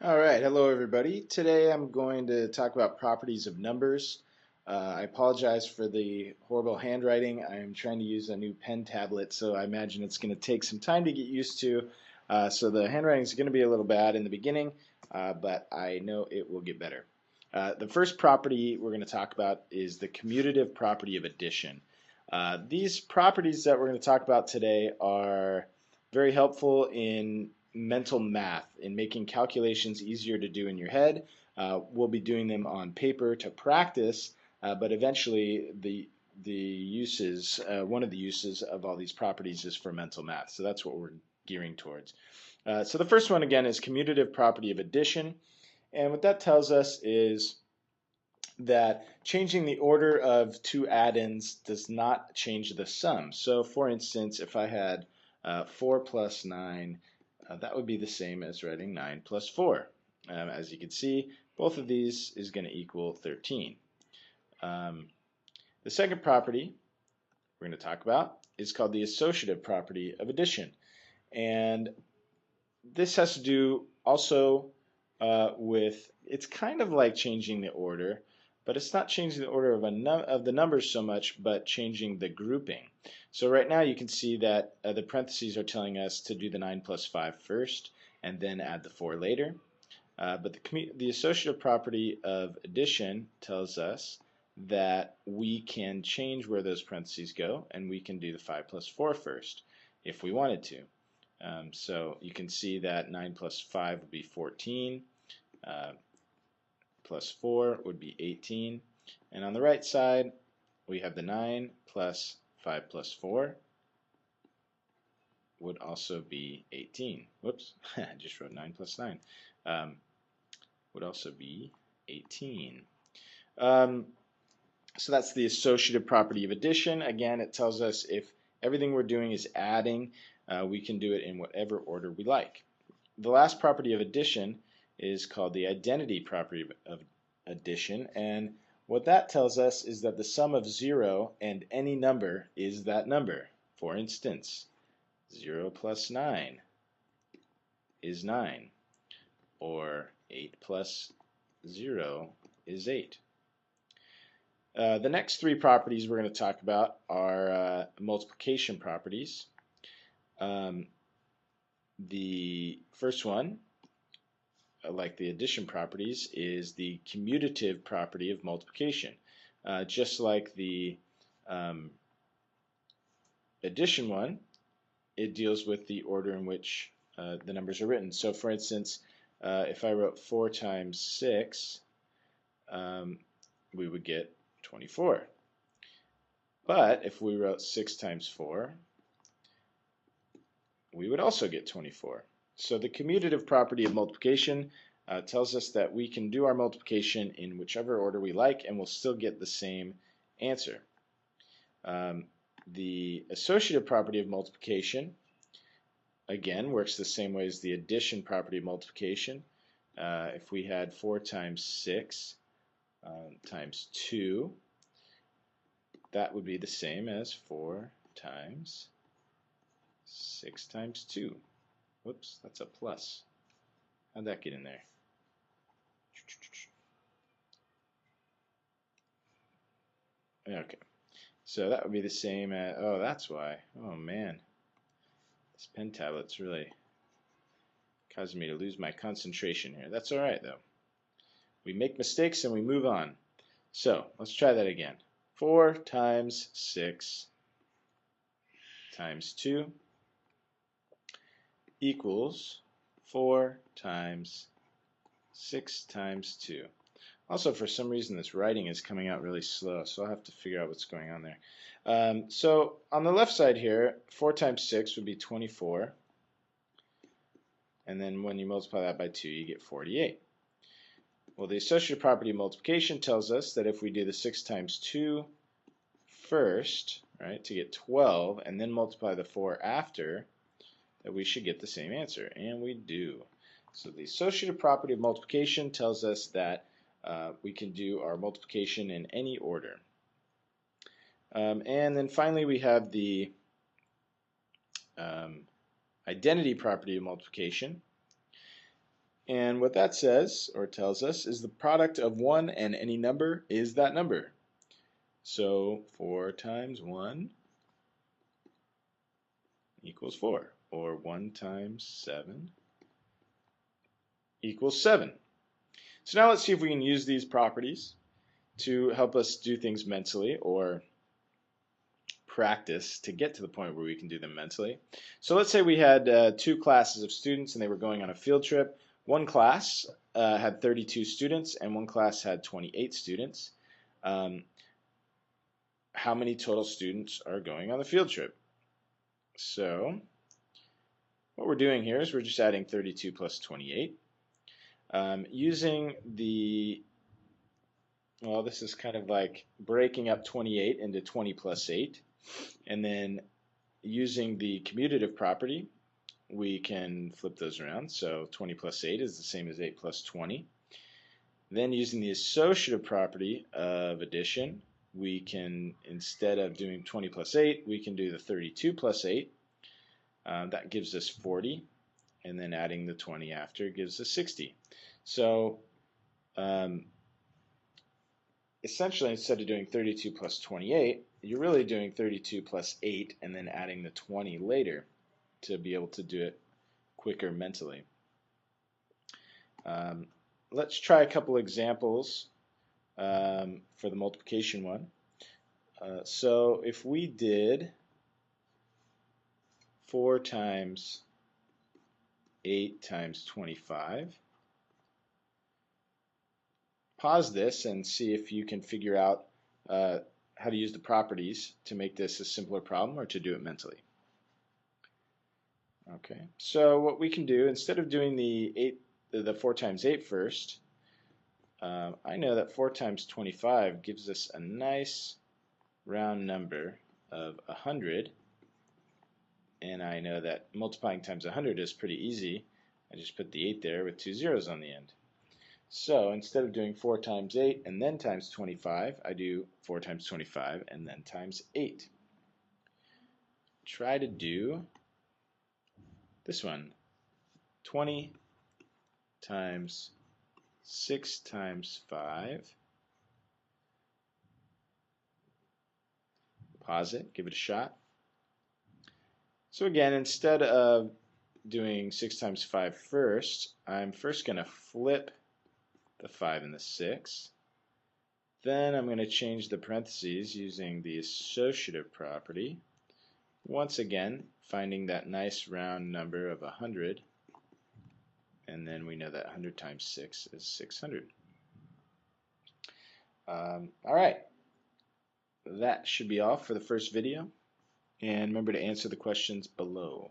All right, hello everybody. Today I'm going to talk about properties of numbers. I apologize for the horrible handwriting. I'm trying to use a new pen tablet, so I imagine it's going to take some time to get used to. So the handwriting is going to be a little bad in the beginning, but I know it will get better. The first property we're going to talk about is the commutative property of addition. These properties that we're going to talk about today are very helpful in mental math, in making calculations easier to do in your head. We'll be doing them on paper to practice, but eventually one of the uses of all these properties is for mental math. So that's what we're gearing towards. So the first one again is commutative property of addition, and what that tells us is that changing the order of two addends does not change the sum. So for instance, if I had 4 plus 9, that would be the same as writing 9 plus 4. As you can see, both of these is going to equal 13. The second property we're going to talk about is called the associative property of addition. And this has to do also with, it's kind of like changing the order, but it's not changing the order of the numbers so much, but changing the grouping. So right now you can see that the parentheses are telling us to do the 9 plus 5 first and then add the 4 later. But the associative property of addition tells us that we can change where those parentheses go, and we can do the 5 plus 4 first if we wanted to. So you can see that 9 plus 5 would be 14, plus 4 would be 18, and on the right side we have the 9 plus 5 plus 4 would also be 18. Whoops, I just wrote 9 plus 9. Would also be 18. So that's the associative property of addition. Again, it tells us if everything we're doing is adding, we can do it in whatever order we like. The last property of addition is called the identity property of addition, and what that tells us is that the sum of 0 and any number is that number. For instance, 0 plus 9 is 9, or 8 plus 0 is 8. The next three properties we're going to talk about are multiplication properties. The first one, like the addition properties, is the commutative property of multiplication. Just like the addition one, it deals with the order in which the numbers are written. So for instance, if I wrote 4 times 6, we would get 24. But if we wrote 6 times 4, we would also get 24. So the commutative property of multiplication tells us that we can do our multiplication in whichever order we like and we'll still get the same answer. The associative property of multiplication, again, works the same way as the addition property of multiplication. If we had 4 times 6 times 2, that would be the same as 4 times 6 times 2. Whoops, that's a plus. How'd that get in there? Okay, so that would be the same as, oh, that's why. Oh man, this pen tablet's really causing me to lose my concentration here. That's alright though. We make mistakes and we move on. So let's try that again. 4 times 6 times 2 equals 4 times 6 times 2. Also, for some reason, this writing is coming out really slow, so I'll have to figure out what's going on there. So on the left side here, 4 times 6 would be 24. And then when you multiply that by 2, you get 48. Well, the associative property of multiplication tells us that if we do the 6 times 2 first, right, to get 12, and then multiply the 4 after, that we should get the same answer, and we do. So the associative property of multiplication tells us that we can do our multiplication in any order. And then finally we have the identity property of multiplication. And what that says, or tells us, is the product of 1 and any number is that number. So 4 times 1 equals 4, or 1 times 7 equals 7. So now let's see if we can use these properties to help us do things mentally, or practice to get to the point where we can do them mentally. So let's say we had 2 classes of students and they were going on a field trip. One class had 32 students and one class had 28 students. How many total students are going on the field trip? So what we're doing here is we're just adding 32 plus 28. Using the, well, this is kind of like breaking up 28 into 20 plus 8. And then using the commutative property, we can flip those around. So 20 plus 8 is the same as 8 plus 20. Then using the associative property of addition, we can, instead of doing 20 plus 8, we can do the 32 plus 8. That gives us 40. And then adding the 20 after gives us 60. So essentially, instead of doing 32 plus 28, you're really doing 32 plus 8 and then adding the 20 later to be able to do it quicker mentally. Let's try a couple examples for the multiplication one. So if we did 4 times 8 times 25, pause this and see if you can figure out how to use the properties to make this a simpler problem or to do it mentally. Okay, so what we can do, instead of doing the 4 times 8 first, I know that 4 times 25 gives us a nice round number of 100, and I know that multiplying times 100 is pretty easy. I just put the 8 there with 2 zeros on the end. So instead of doing 4 times 8 and then times 25, I do 4 times 25 and then times 8. Try to do this one. 20 times 6 times 5. Pause it, give it a shot. So again, instead of doing 6 times 5 first, I'm first going to flip the 5 and the 6. Then I'm going to change the parentheses using the associative property. Once again, finding that nice round number of 100. And then we know that 100 times 6 is 600. Alright, that should be all for the first video. And remember to answer the questions below.